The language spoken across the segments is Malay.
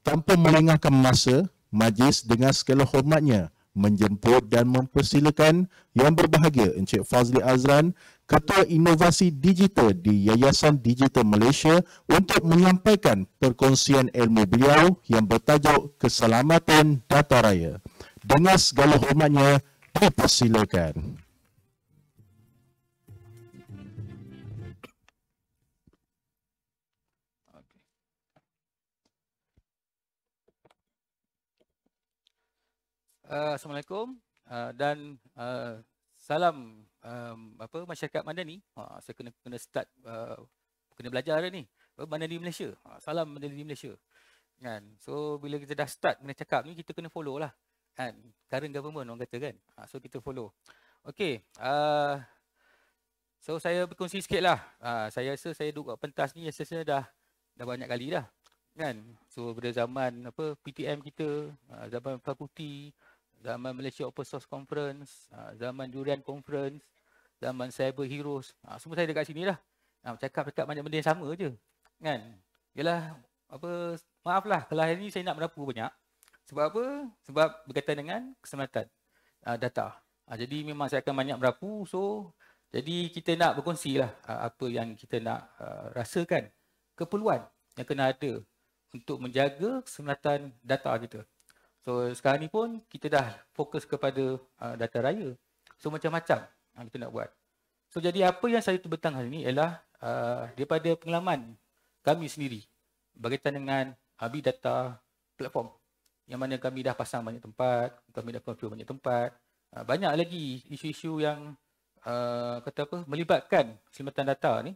Tanpa melengahkan masa, majlis dengan segala hormatnya menjemput dan mempersilakan Yang Berbahagia Encik Fazli Azran, Ketua Inovasi Digital di Yayasan Digital Malaysia, untuk menyampaikan perkongsian ilmu beliau yang bertajuk Keselamatan Data Raya. Dengan segala hormatnya, dipersilakan. Assalamualaikum dan salam masyarakat Madani. Saya kena start kena belajar dah ni. Madani Malaysia. Salam Madani Malaysia. Kan. So bila kita dah start kena cakap ni, kita kena follow lah. Kan. Current government orang kata kan. So kita follow. Okey. So saya berkongsi sikit lah. Saya rasa saya duduk kat pentas ni dah banyak kali dah. Kan. So pada zaman PTM kita, zaman fakulti, zaman Malaysia Open Source Conference, zaman Durian Conference, zaman Cyber Heroes, semua saya dekat sini dah. Cakap banyak benda yang sama je. Kan? Yalah, maaflah kalau hari ni saya nak merapu banyak. Sebab apa? Sebab berkaitan dengan keselamatan data. Jadi memang saya akan banyak merapu. So, jadi kita nak berkongsi lah apa yang kita nak rasakan. Keperluan yang kena ada untuk menjaga keselamatan data kita. So sekarang ni pun kita dah fokus kepada data raya. So macam-macam kita nak buat. So jadi apa yang saya terbentang hari ni ialah daripada pengalaman kami sendiri berkaitan dengan big data platform yang mana kami dah pasang banyak tempat, kami dah configure banyak tempat. Banyak lagi isu-isu yang melibatkan keselamatan data ni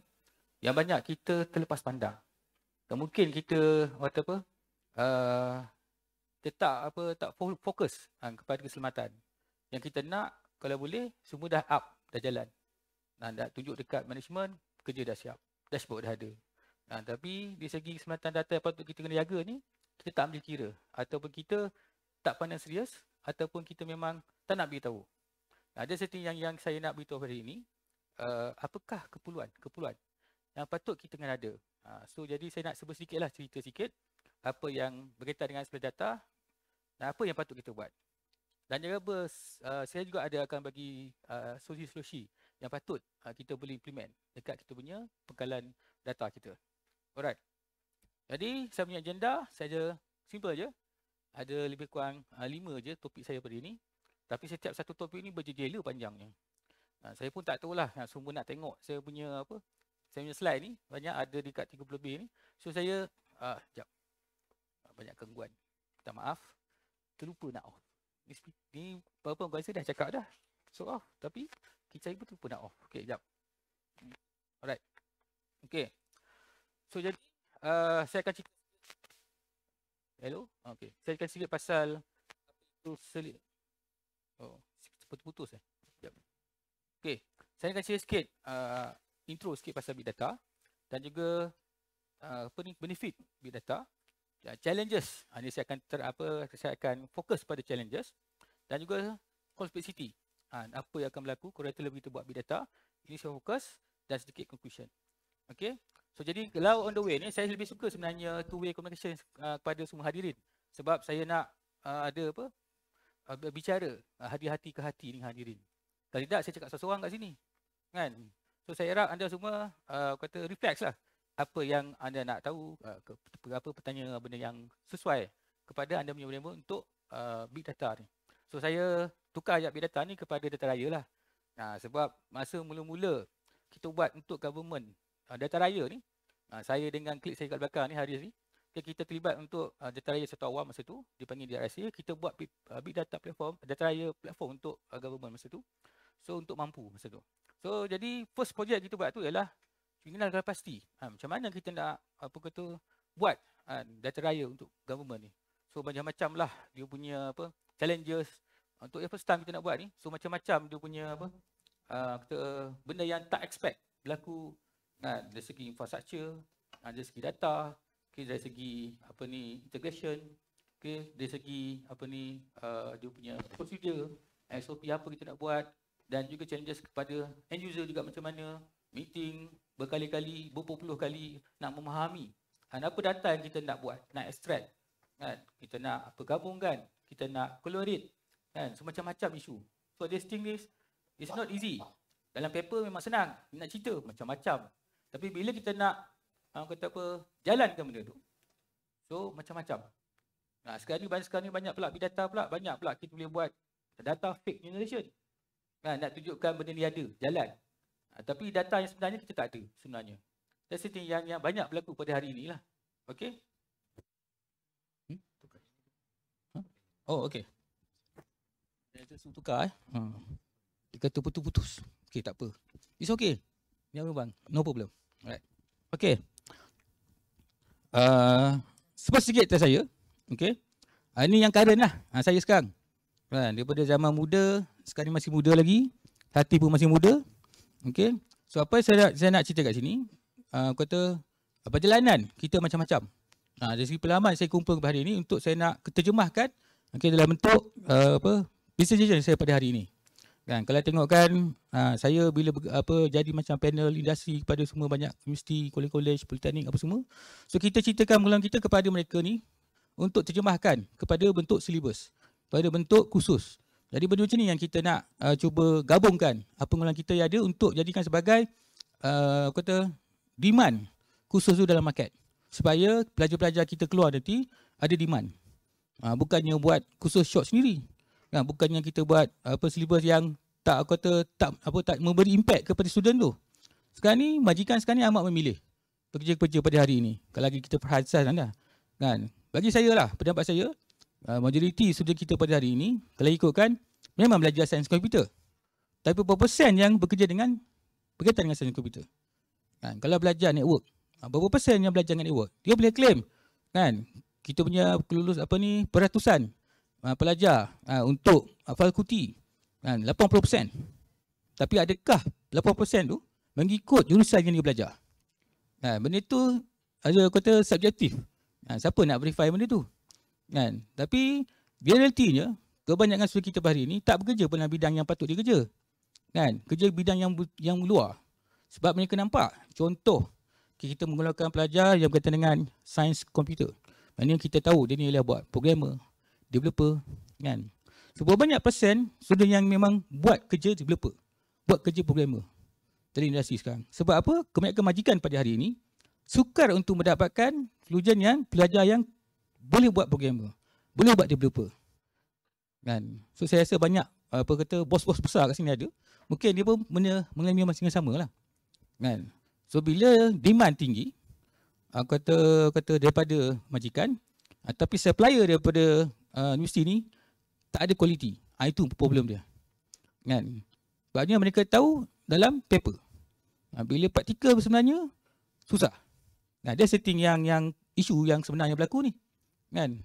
yang banyak kita terlepas pandang. Dan mungkin kita tak fokus kepada keselamatan. Yang kita nak kalau boleh semua dah up, dah jalan. Dah tunjuk dekat management, kerja dah siap, dashboard dah ada. Tapi di segi keselamatan data yang patut kita kena jaga ni, kita tak ambil kira ataupun kita tak pandang serius ataupun kita memang tak nak beritahu. Ada satu yang saya nak beritahu hari ini, apakah keperluan yang patut kita kena ada. So jadi saya nak sebut sikitlah, cerita sikit apa yang berkaitan dengan sebelah data dan apa yang patut kita buat. Dan juga saya juga akan bagi solusi-solusi yang patut kita boleh implement dekat kita punya pengkalan data kita. Alright. Jadi saya punya agenda saja simple je. Ada lebih kurang 5 je topik saya pada ini. Tapi setiap satu topik ni berjela panjangnya. Saya pun tak tahulah semua nak tengok saya punya saya punya slide ni banyak ada dekat 30 lebih ni. So saya sekejap. Banyak gangguan. Minta maaf. Terlupa nak off. Ni beberapa orang rasa dah cakap dah. So off. Tapi saya pun terlupa nak off. Okey, sekejap. Alright. Okey. So jadi saya akan cerita. Hello? Okey. Saya akan cerita pasal seperti putus Sekejap. Okey. Saya akan cerita sikit intro sikit pasal big data dan juga benefit big data. Challenges, ini saya akan fokus pada challenges dan juga complexity. Apa yang akan berlaku kalau kita buat big data, ini saya fokus dan sedikit conclusion. Okey. So jadi kalau on the way ni saya lebih suka sebenarnya two way communication kepada semua hadirin sebab saya nak bicara hati-hati ke hati dengan hadirin. Kalau tidak saya cakap seorang kat sini. Kan? So saya harap anda semua reflect lah apa yang anda nak tahu, pertanyaan benda yang sesuai kepada anda punya benda untuk big data ni. So saya tukar ayat big data ni kepada data raya lah. Sebab masa mula-mula kita buat untuk government data raya ni, saya dengan klik saya kat belakang ni hari ni, kita terlibat untuk data raya satu awam masa tu, dipanggil DRSA, kita buat big data platform, data raya platform untuk government masa tu. So untuk mampu masa tu. So jadi first project kita buat tu ialah kriminal pasti. Macam mana kita nak buat data raya untuk government ni. So macam-macam lah dia punya challenges untuk yang first time kita nak buat ni. So macam-macam dia punya benda yang tak expect berlaku dari segi infrastructure, dari segi data, dari segi integration, dari segi dia punya prosedur, SOP apa kita nak buat dan juga challenges kepada end user juga macam mana, meeting berkali-kali, berpuluh-puluh kali nak memahami apa data yang kita nak buat, nak extract kan? Kita nak apa gabungkan, kita nak colorit, kan? So macam-macam isu. So this thing is it's not easy. Dalam paper memang senang, nak cerita macam-macam. Tapi bila kita nak kata apa, jalankan benda tu, so macam-macam. Nah, sekarang ni banyak pula big data pula, banyak pula kita boleh buat data fake generation. Kan, nak tunjukkan benda ni ada, jalan. Tapi data yang sebenarnya kita tak ada sebenarnya. That's the thing yang banyak berlaku pada hari ini lah. Okay? Oh, okay. Saya tukar Dia kata putus-putus. Okay, tak apa. It's okay. Ya bang, no problem. Alright. Okay. Sebab sikit atas saya. Okay. Ini yang current lah. Saya sekarang. Daripada zaman muda, sekarang ni masih muda lagi. Hati pun masih muda. Okay. So apa saya nak cerita kat sini. Kata perjalanan kita macam-macam. Dari segi pengalaman saya kumpul pada hari ini untuk saya nak terjemahkan dalam bentuk presentation saya pada hari ini. Kan, kalau tengokkan saya bila jadi macam panel industri kepada semua banyak universiti, college, politeknik apa semua. So kita ceritakan pengalaman kita kepada mereka ni untuk terjemahkan kepada bentuk silibus, pada bentuk khusus. Jadi benda macam ni yang kita nak cuba gabungkan apa pengalaman kita yang ada untuk jadikan sebagai demand khusus tu dalam market. Supaya pelajar-pelajar kita keluar nanti ada demand. Bukannya buat khusus short sendiri. Bukannya kita buat silibus yang tak memberi impact kepada student tu. Sekarang ni majikan sekarang ni amat memilih pekerja-pekerja pada hari ini. Kalau lagi kita perhatikan kan. Bagi saya lah, pendapat saya, majoriti student kita pada hari ini kalau ikutkan memang belajar sains komputer. Tapi berapa persen yang bekerja dengan berkaitan dengan sains komputer? Kan, kalau belajar network, berapa persen yang belajar dengan network? Dia boleh claim kan kita punya lulus peratusan pelajar untuk fakulti kan 80%. Tapi adakah 80% tu mengikut jurusan yang dia belajar? Benda tu ada subjektif. Siapa nak verify benda tu? Kan? Tapi realitinya kebanyakan student kita hari ini tak bekerja dalam bidang yang patut dia kerja. Kan? Kerja bidang yang luar. Sebab mereka nampak contoh kita menggunakan pelajar yang berkaitan dengan sains komputer. Maknanya kita tahu dia ni adalah buat programmer, developer, kan. So berapa banyak persen student yang memang buat kerja developer, buat kerja programmer dari industri sekarang. Sebab apa? Kebanyakan majikan pada hari ini sukar untuk mendapatkan lulusan yang pelajar yang boleh buat programmer, boleh buat developer. Kan. So saya rasa banyak bos-bos besar kat sini ada. Mungkin dia pun mengalami masa yang sama lah. Kan. So bila demand tinggi, kata daripada majikan, tapi supplier daripada universiti ni tak ada kualiti. Itu problem dia. Kan? Sebabnya mereka tahu dalam paper. Bila praktikal sebenarnya susah. That's the thing yang isu yang sebenarnya berlaku ni. Kan?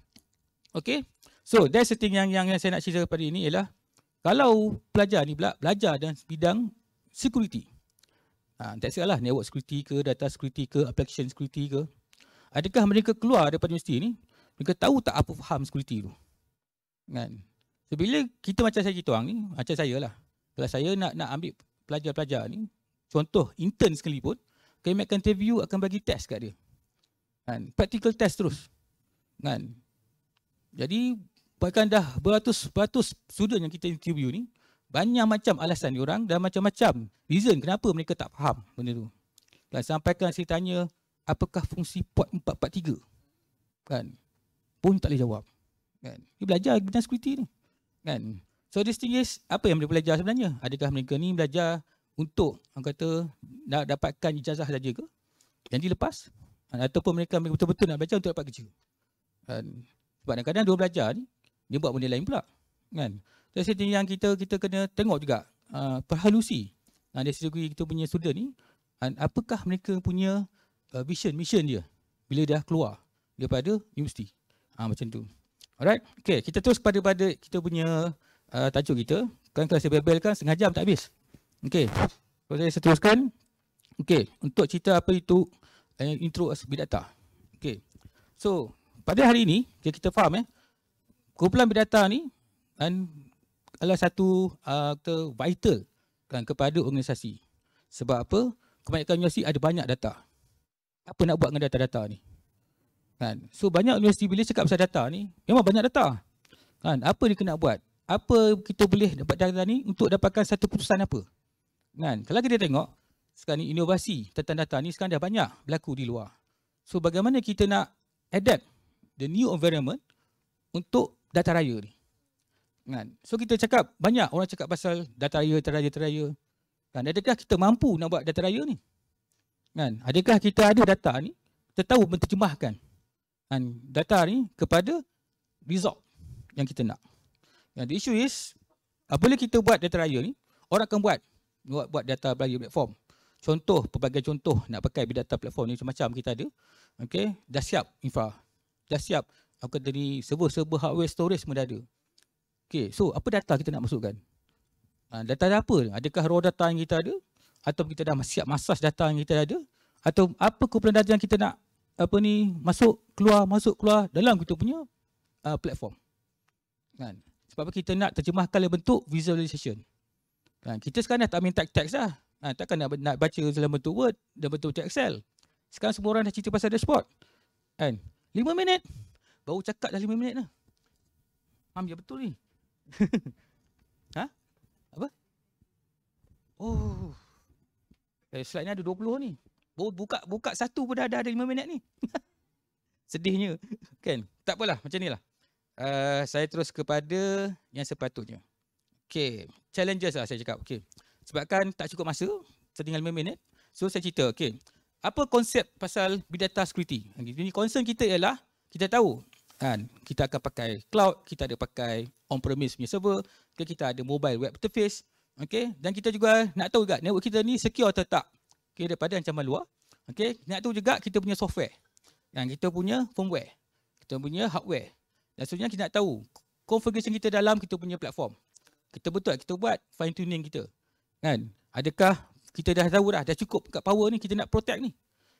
Okay. So that's the thing yang saya nak cerita pada ini ialah kalau pelajar ni belajar dalam bidang security. Tak salah network security ke, data security ke, application security ke. Adakah mereka keluar daripada universiti ni, mereka tahu tak apa faham security tu? Kan? So, bila kita macam saya kita orang ni, macam saya lah. Kalau saya nak ambil pelajar-pelajar ni, contoh intern sekalipun, kami akan interview, akan bagi test kat dia. Kan? Practical test terus. Kan? Jadi, bahkan dah beratus student yang kita interview ni, banyak macam alasan diorang dan macam-macam reason kenapa mereka tak faham benda tu. Dan sampaikan saya tanya, apakah fungsi port 443? Kan? Pun tak boleh jawab. Kan? Dia belajar bidang security ni. Kan? So this thing is, apa yang mereka belajar sebenarnya? Adakah mereka ni belajar untuk nak dapatkan ijazah saja ke? Yang dilepas? Ataupun mereka betul-betul nak belajar untuk dapat kerja? Kan? Sebab kadang-kadang dia belajar ni, dia buat benda lain pula. Kan? Jadi yang kita kena tengok juga perhalusi dari segi kita punya student ni, apakah mereka punya mission dia bila dah keluar daripada universiti. Macam tu. Alright. Okay, kita terus pada kita punya tajuk kita. Kan kalau saya bebelkan setengah jam tak habis. Okay. So saya teruskan. Okay, untuk cerita apa itu intro big data. Okay. So, pada hari ini kita faham kumpulan big data ni adalah satu vital kan kepada organisasi. Sebab apa? Kebanyakan universiti ada banyak data. Apa nak buat dengan data-data ni? Kan? So banyak universiti bila cakap pasal data ni, memang banyak data. Kan? Apa dia kena buat? Apa kita boleh dapat data ni untuk dapatkan satu keputusan apa? Kan? Kalau kita tengok, sekarang ni inovasi tentang data ni sekarang dah banyak berlaku di luar. So bagaimana kita nak adapt the new environment untuk data raya ni? Kan? So kita cakap, banyak orang cakap pasal data raya. Kan? Adakah kita mampu nak buat data raya ni? Kan? Adakah kita ada data ni, kita tahu menterjemahkan data ni kepada result yang kita nak. The issue is, apabila kita buat data raya ni, orang akan buat data raya platform. Contoh, pelbagai contoh nak pakai big data platform ni macam-macam kita ada. Okay, dah siap infra. Dah siap apa tadi, server hardware storage semua dah ada. Okay, so apa data kita nak masukkan? Data apa? Adakah raw data yang kita ada? Atau kita dah siap massage data yang kita ada? Atau apa kumpulan data yang kita nak masuk keluar dalam kita punya platform. Kan? Sebab kita nak terjemahkan dalam bentuk visualization. Kan? Kita sekarang dah tak main teks dah. Takkan nak baca dalam bentuk Word, dalam bentuk Excel. Sekarang semua orang dah cerita pasal dashboard. Kan? 5 minit. Baru cakap dah 5 minit dah. Ya betul ni. Apa? Oh. Slide ni ada 20 ni. Buka satu pun dah ada 5 minit ni. Sedihnya. Kan? Tak apalah, macam ni lah. Saya terus kepada yang sepatutnya. Okay. Challenges lah saya cakap. Okay. Sebabkan tak cukup masa, setinggal 5 minit. So saya cerita. Okay. Apa konsep pasal big data security? Ini concern kita ialah, kita tahu kan, kita akan pakai cloud, kita ada pakai on-premise punya server, kita ada mobile web interface. Okay. Dan kita juga nak tahu juga network kita ni secure atau tak. Okay, daripada ancaman luar. Okay. Nak tahu juga kita punya software. Dan kita punya firmware. Kita punya hardware. Dan sebenarnya kita nak tahu configuration kita dalam kita punya platform. Kita betul kita buat fine tuning kita. Kan? Adakah kita dah tahu dah cukup kat power ni, kita nak protect ni.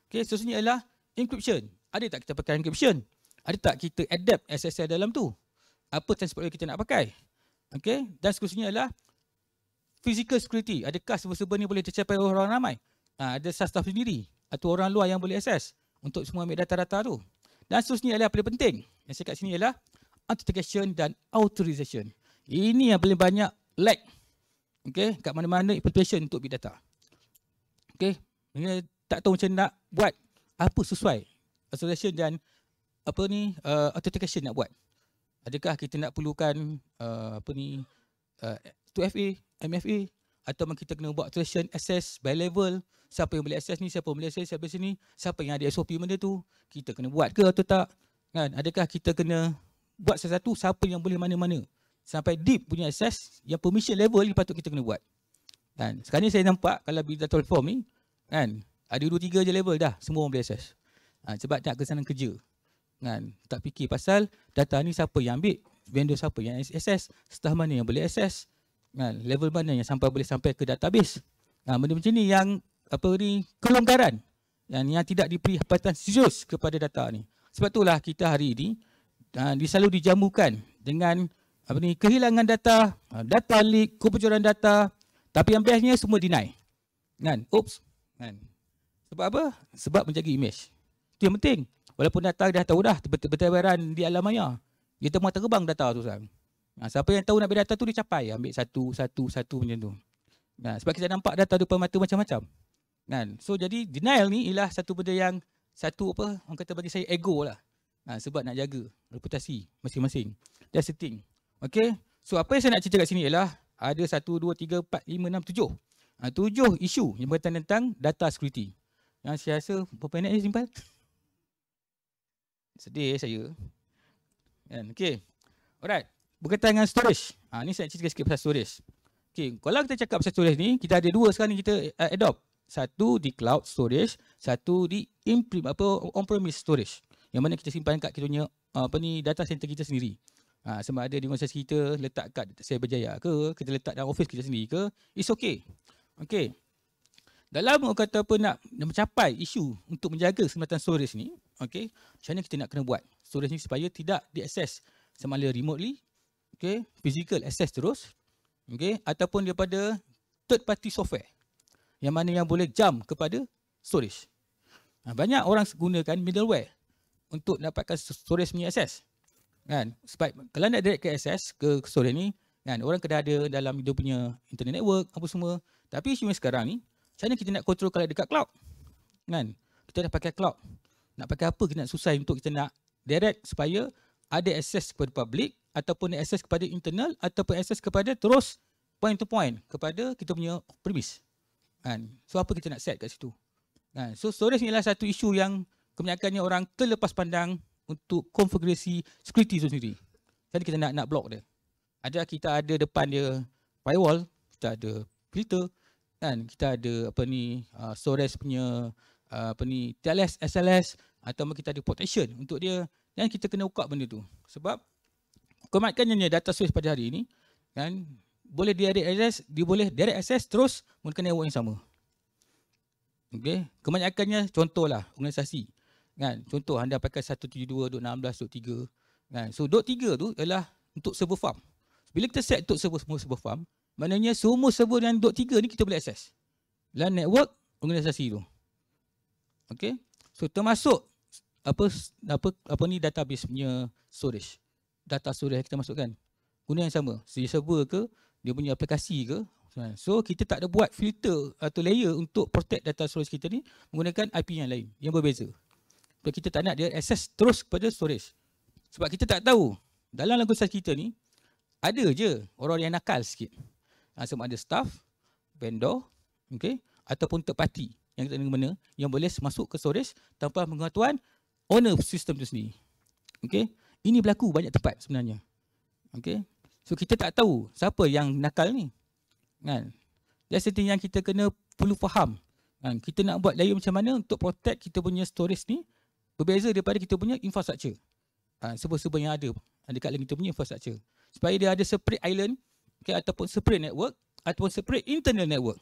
Okay, seterusnya ialah encryption. Ada tak kita pakai encryption? Ada tak kita adapt SSL dalam tu? Apa transport kita nak pakai? Okay, dan seterusnya ialah physical security. Adakah server-server ni boleh tercapai orang ramai? Ada staff sendiri atau orang luar yang boleh akses untuk semua ambil data-data tu. Dan seterusnya ialah paling penting yang saya kat sini ialah authentication dan authorization. Ini yang paling banyak lag. Okay, kat mana-mana implementation untuk big data. Okay, tak tahu macam nak buat apa sesuai authorization dan authentication nak buat. Adakah kita nak perlukan 2FA, MFA, atau kita kena buat authorization access by level, siapa yang boleh access ni, siapa boleh access siapa sini, siapa yang ada SOP benda tu, kita kena buat ke atau tak? Kan? Adakah kita kena buat sesuatu, siapa yang boleh mana-mana? Sampai deep punya access, yang permission level ni patut kita kena buat. Kan? Sekarang ni saya nampak kalau big data platform ni, kan, ada 2-3 je level dah, semua orang boleh access. Sebab nak kesenangan kerja. Kan? Tak fikir pasal data ni siapa yang ambil, vendor siapa yang access, staff mana yang boleh access, kan? Level mana yang boleh sampai ke database. Benda macam ni yang kelonggaran yang tidak diberi perhatian serius kepada data ni. Sebab itulah kita hari ini selalu dijamukan dengan kehilangan data, data leak, kebocoran data, tapi yang bestnya semua deny. Kan? Oops. Kan? Sebab apa? Sebab menjaga image. Itu yang penting. Walaupun data dah tahu dah bertebaran di alam maya, dia tengah terbang data tu sekarang. Siapa yang tahu nak ambil data tu, dia capai ambil satu macam tu. Sebab kita nampak data depan mata macam-macam. Kan? So jadi denial ni ialah satu benda yang orang kata bagi saya ego lah. Sebab nak jaga reputasi masing-masing. That's the thing. Okay. So apa yang saya nak cerita kat sini ialah ada 1, 2, 3, 4, 5, 6, 7. 7 isu yang berkaitan tentang data security. Yang saya rasa berapa minit ni simpan? Sedih saya. Okay. Alright. Berkaitan dengan storage. Ni saya cerita sikit pasal storage. Okay. Kalau kita cakap pasal storage ni, kita ada dua sekarang ni kita adopt. Satu di cloud storage, satu di on-premise storage. Yang mana kita simpan kat kita punya data center kita sendiri. Sama ada di organisasi kita letak kat Cyberjaya ke, kita letak dalam office kita sendiri ke, it's okay. Okay. Dalam kata nak mencapai isu untuk menjaga keselamatan storage ni, okay, macam mana kita nak kena buat storage ni supaya tidak diakses sama ada remotely, okay, physical access terus, okay, ataupun daripada third party software yang mana yang boleh jump kepada storage. Banyak orang gunakan middleware. untuk dapatkan storage punya access. Kan? Sebab kalau nak direct ke access ke storage ni, kan, orang kena ada dalam dia punya internet network apa semua. Tapi isu sekarang ni, macam mana kita nak control kalau dekat cloud? Kan? Kita dah pakai cloud. Nak pakai apa kita nak susah untuk kita nak direct supaya ada access kepada public ataupun access kepada internal ataupun access kepada terus point to point kepada kita punya premise. Kan? So apa kita nak set kat situ? Kan? So storage ni adalah satu isu yang kebanyakannya orang terlepas pandang untuk konfigurasi security itu sendiri. Jadi kita nak block dia. Kita ada depan dia firewall, kita ada filter, kan? Kita ada storage punya TLS, SLS, atau kita ada protection untuk dia, dan kita kena ukap benda tu. Sebab kebanyakannya data source pada hari ini, kan, boleh direct access terus menggunakan network yang sama. Okey, kebanyakannya contohlah organisasi, kan. Contoh anda pakai 172.16.3, kan. So .3 tu ialah untuk server farm. Bila kita set untuk server farm, maknanya semua server yang .3 ni kita boleh access dalam network organisasi tu. Okey. So termasuk database punya storage. Data storage kita masukkan. Guna yang sama. Server ke, dia punya aplikasi ke. So kita tak ada buat filter atau layer untuk protect data storage kita ni menggunakan IP yang lain, yang berbeza. So kita tak nak dia access terus kepada storage. Sebab kita tak tahu dalam organisasi kita ni ada je orang yang nakal sikit. Sama ada staff, vendor, okay, ataupun third party yang kita mana yang boleh masuk ke storage tanpa pengetahuan owner sistem tu sendiri. Okay. Ini berlaku banyak tempat sebenarnya. Okay. So kita tak tahu siapa yang nakal ni. Kan? That's the thing yang kita perlu faham. Kan? Kita nak buat layer macam mana untuk protect kita punya storage ni berbeza daripada kita punya infrastructure. Server-server yang ada dekat dalam kita punya infrastructure. Supaya dia ada separate island, okay, ataupun separate network, ataupun separate internal network.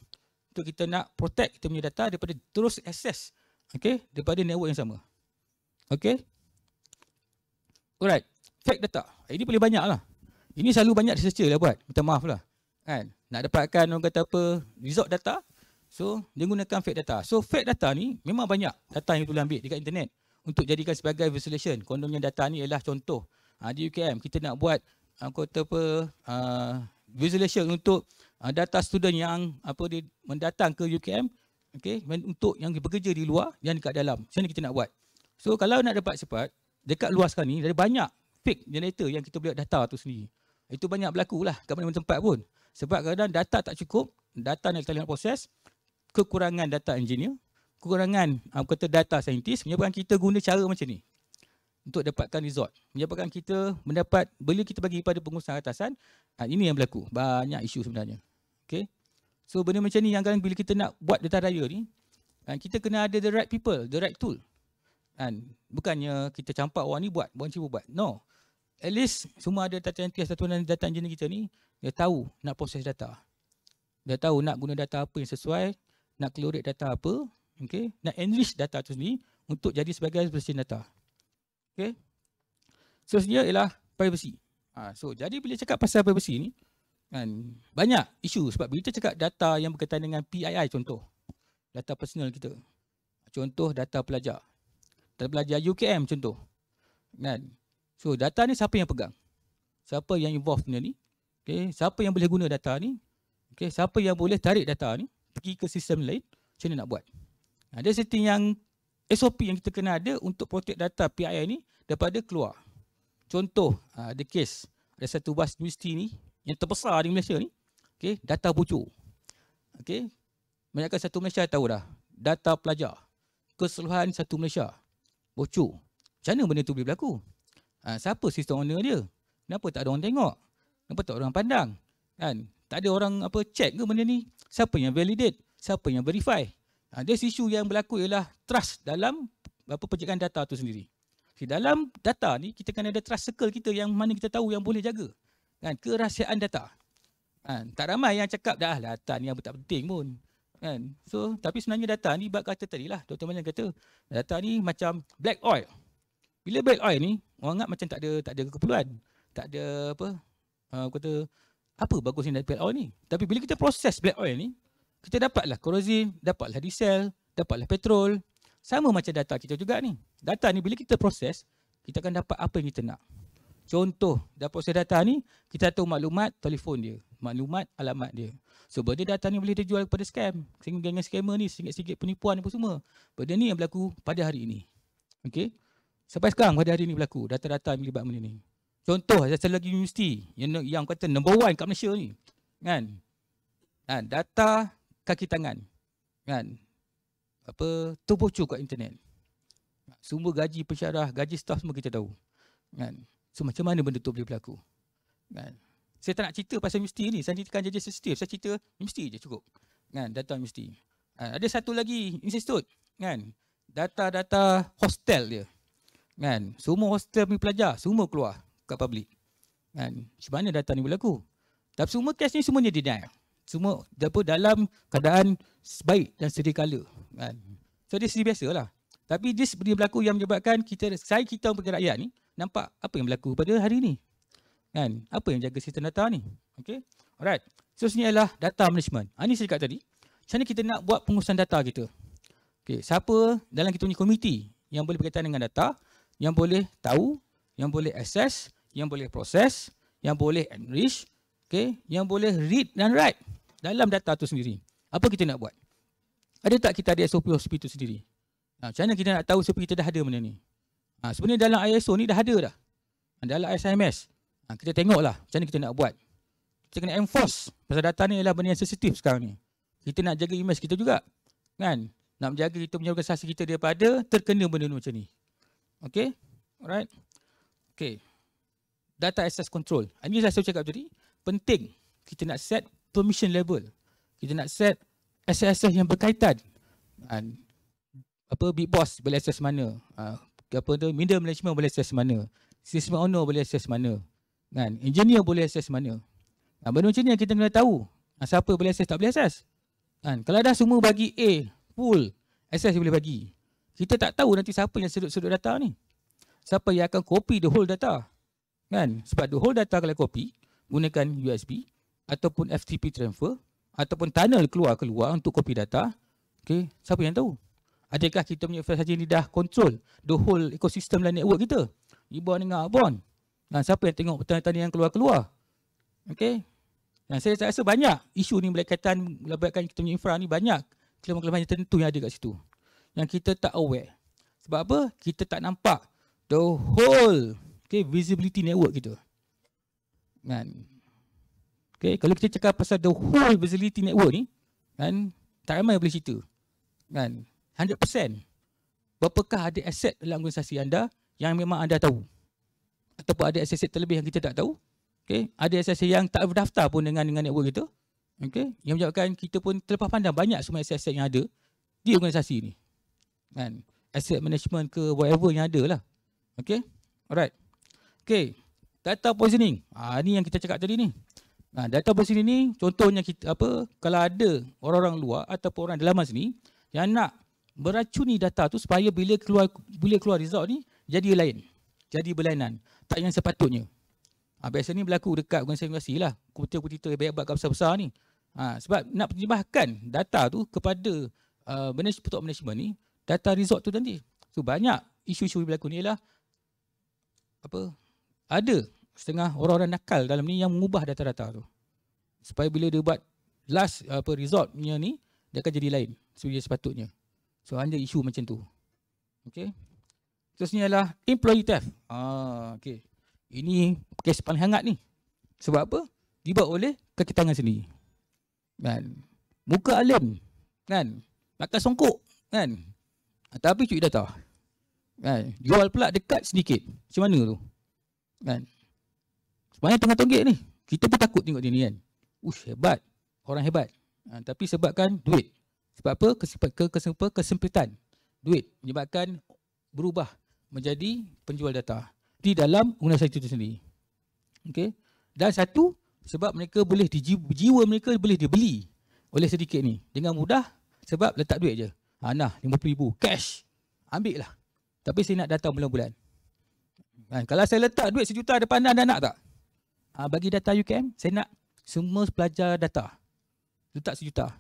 Untuk kita nak protect kita punya data daripada terus access, okay, daripada network yang sama. Okay. Alright. Fake data. Ini paling banyak lah. Ini selalu banyak researcher lah buat. Minta maaf lah. Kan? Nak dapatkan orang kata result data. So, dia gunakan fake data. So, fake data ni memang banyak data yang boleh ambil dekat internet untuk jadikan sebagai visualization. Kononnya data ni ialah contoh. Di UKM, kita nak buat visualization untuk data student yang dia mendatang ke UKM, okay, untuk yang bekerja di luar yang dekat dalam. Macam mana kita nak buat? So, kalau nak dapat cepat, dekat luar sekarang ni, ada banyak fake generator yang kita boleh data tu sendiri. Itu banyak berlaku lah kat mana-mana tempat pun. Sebab kadang data tak cukup, data yang kita nak proses, kekurangan data engineer, kekurangan data scientist, menyebabkan kita guna cara macam ni untuk dapatkan result. Menyebabkan kita bila kita bagi pada pengurusan atasan, ini yang berlaku. Banyak isu sebenarnya. Okay. So benda macam ni yang kadang bila kita nak buat data raya ni, kita kena ada the right people, the right tool. Bukannya kita campak orang ni buat cuba buat. No. At least semua ada data scientist ataupun data engineer kita ni, dia tahu nak proses data. Dia tahu nak guna data apa yang sesuai, nak curate data apa, okay, nak enrich data tu sendiri untuk jadi sebagai representation data. Okay. So sebenarnya ialah privacy. So jadi bila cakap pasal privacy ni, banyak isu sebab bila kita cakap data yang berkaitan dengan PII contoh, data personal kita. Contoh data pelajar. Data pelajar UKM contoh. So data ni siapa yang pegang? Siapa yang involved benda ni? Okay. Siapa yang boleh guna data ni? Okay. Siapa yang boleh tarik data ni pergi ke sistem lain? Macam mana nak buat? Ada setting yang SOP yang kita kena ada untuk protect data PII ni daripada keluar. Contoh, ada kes, ada satu bas universiti ni yang terbesar di Malaysia ni, okay, data bocor. Okay. Banyakkan satu Malaysia tahu dah, data pelajar, keseluruhan satu Malaysia bocor. Macam mana benda tu boleh berlaku? Siapa sistem owner dia? Kenapa tak ada orang tengok? Kenapa tak ada orang pandang? Tak ada orang check ke benda ni? Siapa yang validate? Siapa yang verify? There's isu yang berlaku ialah trust dalam penjagaan data tu sendiri. Di dalam data ni kita kena ada trust circle kita yang mana kita tahu yang boleh jaga. Kerahsiaan data. Tak ramai yang cakap dah data ni yang tak penting pun. So tapi sebenarnya data ni bab kata tadilah, Dr. Malian kata data ni macam black oil. Bila black oil ni orang ingat macam tak ada keperluan. Tak ada apa bagusnya black oil ni. Tapi bila kita proses black oil ni, kita dapatlah kerosene, dapatlah diesel, dapatlah petrol. Sama macam data kita juga ni. Data ni bila kita proses, kita akan dapat apa yang kita nak. Contoh, dalam proses data ni, kita tahu maklumat telefon dia, maklumat alamat dia. So, benda data ni boleh dijual kepada scam. Sehingga dengan scammer ni, sikit-sikit penipuan apa semua. Benda ni yang berlaku pada hari ini. Okay? Sampai sekarang pada hari ini berlaku, data-data yang melibat benda ni. Contoh, satu lagi universiti yang kata number 1 kat Malaysia ni. Kan? Data kaki tangan. Kan? Terbocor kat internet. Sumber gaji pensyarah, gaji staf semua kita tahu. Kan? So macam mana benda tu boleh berlaku? Kan? Saya tak nak cerita pasal universiti ni, saya ceritakan jadi sensitif. Saya cerita universiti je cukup. Kan? Data universiti. Ada satu lagi institut. Kan? Data-data hostel dia. Kan? Semua hostel punya pelajar, semua keluar kat public. Kan? Macam mana data ni berlaku? Tapi semua kes ni semuanya deny. Semua dalam keadaan baik dan sedia kala. Kan? So dia sedia biasa lah. Tapi dia sebenarnya berlaku yang menyebabkan kita sebagai rakyat ni nampak apa yang berlaku pada hari ni. Kan? Apa yang jaga sistem data ni. Okay? Alright. So sini adalah data management. Ini saya cakap tadi. Macam mana kita nak buat pengurusan data kita? Okay. Siapa dalam kita punya komiti yang boleh berkaitan dengan data, yang boleh tahu, yang boleh access, yang boleh proses, yang boleh enrich, okay, yang boleh read dan write dalam data tu sendiri. Apa kita nak buat? Ada tak kita ada SOP itu sendiri? Macam mana kita nak tahu SOP kita dah ada benda ni? Sebenarnya dalam ISO ni dah ada dah. Dalam ISMS. Kita tengoklah macam mana kita nak buat. Kita kena enforce. Pasal data ni adalah benda yang sensitif sekarang ni. Kita nak jaga image kita juga. Kan? Nak menjaga kita punya organisasi kita daripada terkena benda macam ni. Okay? Alright? Okay. Data access control. Ini saya cakap tadi. Penting. Kita nak set permission level. Kita nak set access yang berkaitan. Big boss boleh access mana. Middle management boleh access mana. System owner boleh access mana. Kan? Engineer boleh access mana. Benda macam ni yang kita kena tahu. Siapa boleh access, tak boleh access. Kan? Kalau dah semua bagi A, full, access boleh bagi. Kita tak tahu nanti siapa yang sudut-sudut data ni. Siapa yang akan copy the whole data. Kan? Sebab the whole data kalau copy, gunakan USB, ataupun FTP transfer, ataupun tunnel keluar untuk copy data. Okay? Siapa yang tahu? Adakah kita punya infrastruktur ni dah control the whole ekosistem dan network kita? Inbound dengan outbound. Dan siapa yang tengok petani-petani yang keluar-keluar? Okay? Dan saya rasa banyak isu ni berkaitan melibatkan kita punya infra ni, banyak kelemahan-kelemahan tertentu yang ada kat situ. Yang kita tak aware. Sebab apa? Kita tak nampak the whole visibility network kita. Kan? Okay? Kalau kita cakap pasal the whole visibility network ni, kan, tak ramai boleh cerita. Kan? 100%. Berapakah ada aset dalam organisasi anda yang memang anda tahu? Ataupun ada aset terlebih yang kita tak tahu? Okay? Ada aset yang tak berdaftar pun dengan network kita? Okay? Yang menyebabkan kita pun terlepas pandang banyak semua aset-aset yang ada di organisasi ni. Kan? Asset management ke whatever yang ada lah. Okay? Alright. Okay. Data poisoning. Ni yang kita cakap tadi ni. Data poisoning ni contohnya kita kalau ada orang-orang luar ataupun orang dalam sini yang nak beracuni data tu supaya bila keluar result ni jadi lain, jadi berlainan, tak yang sepatutnya. Biasa ni berlaku dekat organisasi lah, komputer-komputer hebat-hebat besar-besar ni. Sebab nak penjebahkan data tu kepada top management ni, data result tu nanti. So banyak isu-isu berlaku ni ialah ada setengah orang-orang nakal dalam ni yang mengubah data-data tu supaya bila dia buat last resultnya ni, dia akan jadi lain seperti sepatutnya. So hanya isu macam tu. Okay. Terusnya adalah employee theft. Okay. Ini kes paling hangat ni. Sebab apa? Dibuat oleh kaki tangan sendiri. Kan? Muka alim. Kan? Makan songkok. Kan? Tapi curi data. Kan? Jual pula dekat sedikit. Macam mana tu? Kan? Sebenarnya tengah tonggek ni. Kita pun takut tengok dia ni kan. Hebat. Orang hebat. Tapi sebabkan duit. Sebab apa? Kesempitan. Duit menyebabkan berubah menjadi penjual data di dalam organisasi itu sendiri. Okay? Dan satu, sebab mereka boleh jiwa mereka boleh dibeli oleh sedikit ni dengan mudah sebab letak duit je. Nah, 50,000 cash. Ambil lah. Tapi saya nak data bulan-bulan. Kalau saya letak duit 1 juta depan anda nak tak? Bagi data UKM, saya nak semua pelajar data. Letak 1 juta.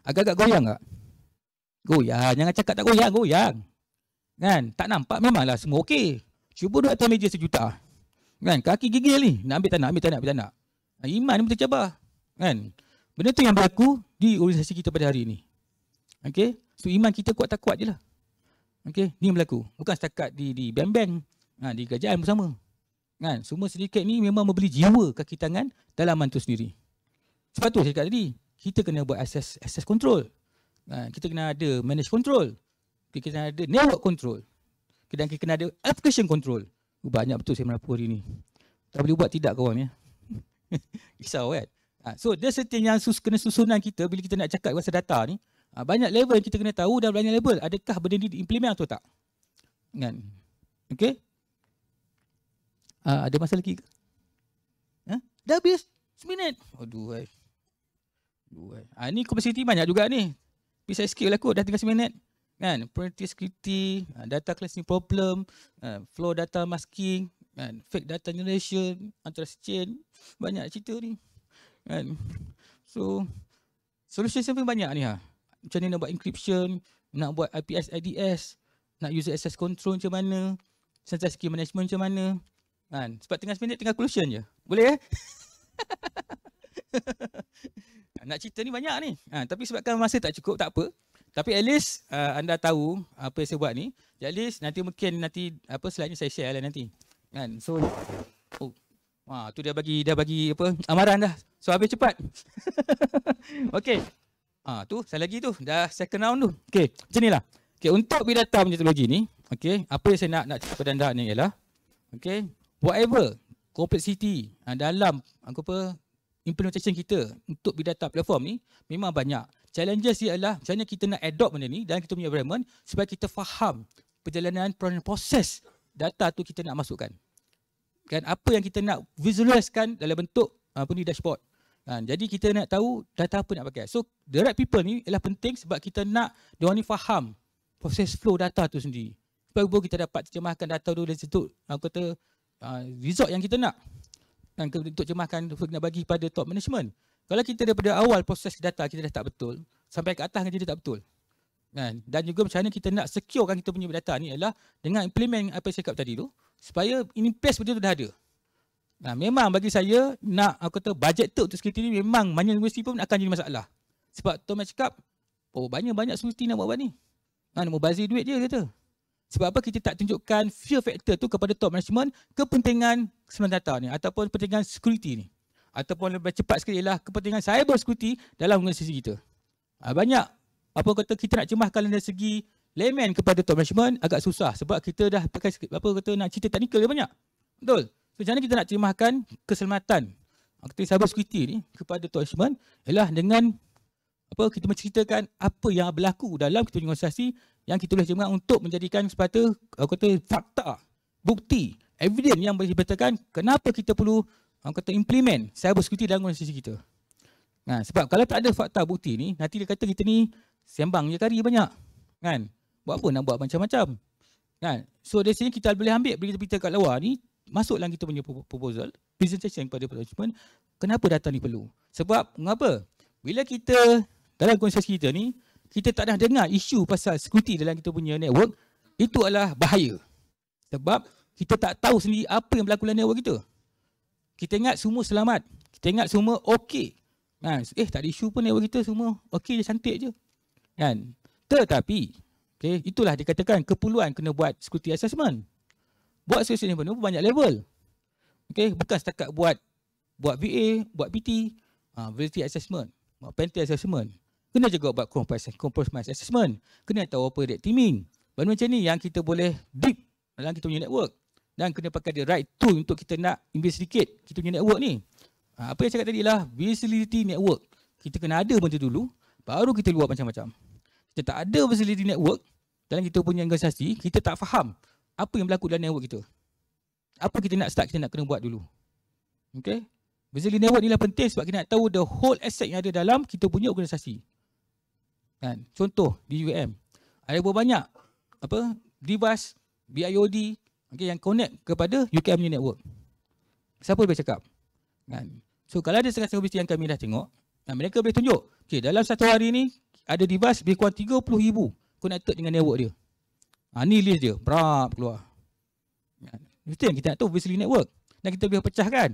Agak-agak goyang tak? Goyang, jangan cakap tak goyang, goyang. Kan? Tak nampak memanglah semua okey. Cuba duduk atas meja sejuta. Kan? Kaki gigil ni, nak ambil tak nak. Iman pun tercabar. Kan? Benda tu yang berlaku di organisasi kita pada hari ini. Okey? So iman kita kuat tak kuat je lah. Okey? Ni yang berlaku. Bukan setakat di bank-bank, di kerajaan pun sama. Kan? Semua sedikit ni memang membeli jiwa kaki tangan dalaman tu sendiri. Sebab tu saya cakap tadi, kita kena buat access control. Kita kena ada manage control. Kita kena ada network control. Dan kita kena ada application control. Banyak betul saya merapu hari ni. Tak boleh buat tidak kawan ya. Risau kan. So dia certain yang kena susunan kita bila kita nak cakap pasal data ni. Banyak level kita kena tahu dan banyak level. Adakah benda ni diimplement atau tak? Kan? Okay? Ada masa lagi ke? Dah habis? 1 minit? Aduh. Ni complexity banyak juga ni. Tapi saya skip lah kot, dah tinggal 1 minit. Kan? Priority security, data cleansing problem, flow data masking, kan? Fake data generation, antarasi chain. Banyak cerita ni. Kan? So, solution pun banyak ni. Macam mana nak buat encryption, nak buat IPS IDS, nak user access control macam mana, central skill management macam mana. Kan? Sebab tengah 1 minit tengah conclusion je. Boleh Nak cerita ni banyak ni. Tapi sebabkan masa tak cukup, tak apa. Tapi at least anda tahu apa yang saya buat ni. At least nanti slide ni saya share lah nanti. Kan? So tu dia bagi apa amaran dah. So habis cepat. Okey. Tu saya lagi tu dah second round tu. Okey, macam nilah. Okey, untuk big data punya teknologi ni, okey, apa yang saya nak cakap kepada anda ni ialah okey, whatever complexity dalam implementation kita untuk big data platform ni memang banyak. Challenges dia adalah macam mana kita nak adopt benda ni dalam kita punya environment supaya kita faham perjalanan proses data tu kita nak masukkan. Kan, apa yang kita nak visualizekan dalam bentuk dashboard. Jadi kita nak tahu data apa nak pakai. So the right people ni ialah penting sebab kita nak diorang ni faham proses flow data tu sendiri. Supaya kita dapat terjemahkan data tu dari situ result yang kita nak. Dan untuk terjemahkan nak bagi pada top management. Kalau kita daripada awal proses data kita dah tak betul, sampai ke atas jadi tak betul. Kan? Dan juga macam mana kita nak securekan kita punya data ni ialah dengan implement apa yang saya cakap tadi tu, supaya in place benda tu dah ada. Memang bagi saya nak budget tu untuk security ni memang banyak universiti pun akan jadi masalah. Sebab Tom cakap, banyak security nak buat ni. Mau bazir duit je kata. Sebab apa kita tak tunjukkan fear factor tu kepada top management kepentingan keselamatan data ni ataupun kepentingan security ni. Ataupun lebih cepat sekali ialah kepentingan cyber security dalam organisasi kita. Banyak kita nak cemahkan dari segi layman kepada top management agak susah sebab kita dah pakai nak cerita teknikal dia banyak. Betul. So macam mana kita nak cemahkan keselamatan cyber security ni kepada top management ialah dengan kita menceritakan apa yang berlaku dalam kita punya organisasi yang kita boleh cemah untuk menjadikan sepatutnya fakta, bukti, evidence yang boleh diberitakan kenapa kita perlu implement cyber security dalam organisasi kita. Sebab kalau tak ada fakta bukti ni, nanti dia kata kita ni sembang je kari banyak. Kan? Buat apa nak buat macam-macam. Kan? So dari sini kita boleh ambil berita-berita kat luar ni, masuk dalam kita punya proposal, presentation kepada management, kenapa data ni perlu. Sebab mengapa? Bila kita dalam organisasi kita ni, kita tak dah dengar isu pasal security dalam kita punya network, itu adalah bahaya. Sebab kita tak tahu sendiri apa yang berlaku dalam network kita. Kita ingat semua selamat. Kita ingat semua okey. Tak ada isu pun network kita semua okey je, cantik je. Kan? Tetapi, itulah dikatakan keperluan kena buat security assessment. Buat security assessment pun banyak level. Bukan setakat buat VA, buat PT, vulnerability assessment, buat pentest assessment. Kena juga buat compromise assessment. Kena tahu apa red teaming. Benda macam ni yang kita boleh deep dalam kita punya network. Dan kena pakai the right tool untuk kita nak investigate kita punya network ni. Apa yang saya cakap tadi lah, visibility network. Kita kena ada benda dulu, baru kita buat macam-macam. Kita tak ada visibility network dalam kita punya organisasi, kita tak faham apa yang berlaku dalam network kita. Apa kita nak start, kita nak kena buat dulu. Visibility network ni lah penting sebab kita nak tahu the whole asset yang ada dalam kita punya organisasi. Kan? Contoh di UM, ada berapa banyak device, BIOD, yang connect kepada UKM punya network. Siapa boleh cakap? Kan? So kalau ada setengah-setengah yang kami dah tengok, mereka boleh tunjuk, dalam satu hari ni ada device lebih kurang 30,000 connected dengan network dia. Ni list dia, berap keluar. Itu yang kita nak tahu, Beasley Network. Dan kita boleh pecahkan.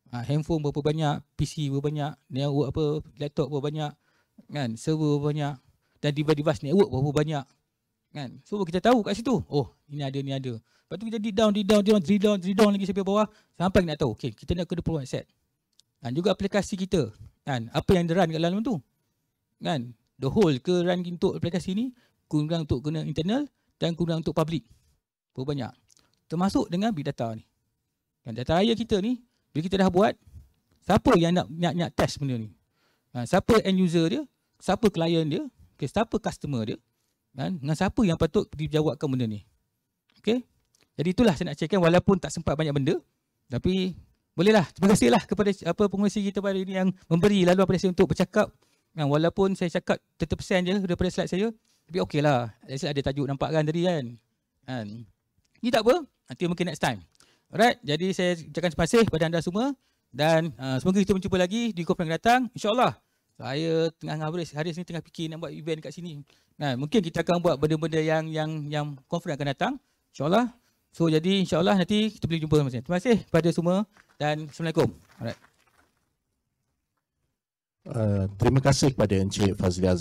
Handphone berapa banyak, PC berapa banyak, network apa, laptop berapa banyak, kan, server berapa banyak, dan device network berapa banyak, kan. So kita tahu kat situ, oh ini ada, ni ada. Lepas tu kita drill down lagi sampai bawah sampai kita nak tahu, okay, kita nak kena perlu set. Dan juga aplikasi kita, kan, apa yang run kat dalam tu, kan. The whole ke run untuk aplikasi ni, kurang untuk guna internal dan kurang untuk public. Berapa banyak. Termasuk dengan big data ni. Kan, data raya kita ni, bila kita dah buat, siapa yang nak test benda ni? Siapa end user dia? Siapa klien dia? Okay, siapa customer dia? Kan, dengan siapa yang patut dijawabkan benda ni? Okay? Jadi itulah saya nak cakap, walaupun tak sempat banyak benda, tapi bolehlah. Terima kasihlah kepada pengurusi kita pada ini yang memberi laluan pada saya untuk bercakap. Walaupun saya cakap 30% je daripada slide saya, tapi okey lah. Ada tajuk nampak kan tadi kan? Ini tak apa, nanti mungkin next time. Alright, jadi saya ucapkan terima kasih kepada anda semua. Dan semoga kita berjumpa lagi di Conference yang datang. InsyaAllah. Saya hari ini tengah fikir nak buat event kat sini. Mungkin kita akan buat benda-benda yang conference akan datang. InsyaAllah. So jadi insyaAllah nanti kita boleh jumpa sama-sama. Terima kasih kepada semua dan Assalamualaikum. Alright. Terima kasih kepada Encik Fazli Azran.